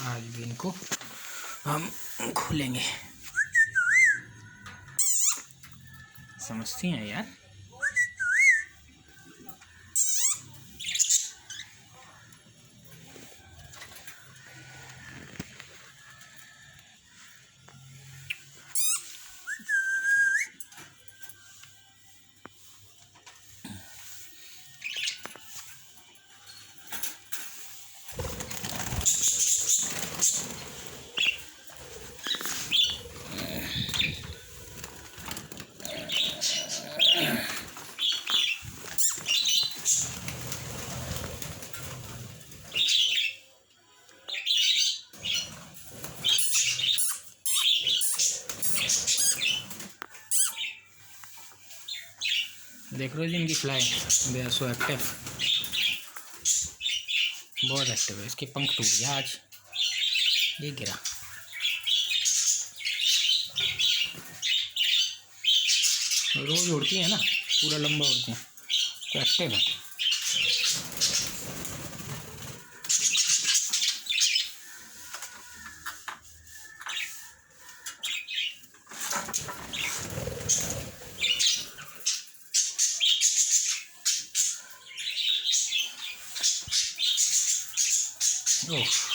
आज भी इनको हम खोलेंगे। समझती हैं यार। देख लो जी इनकी fly, they are so active, बहुत एक्टिव है। इसके पंख टूट गया आज, ये गिरा। रोज उड़ती है ना, पूरा लंबा उड़ती हैं तो एक्टिव है। ओह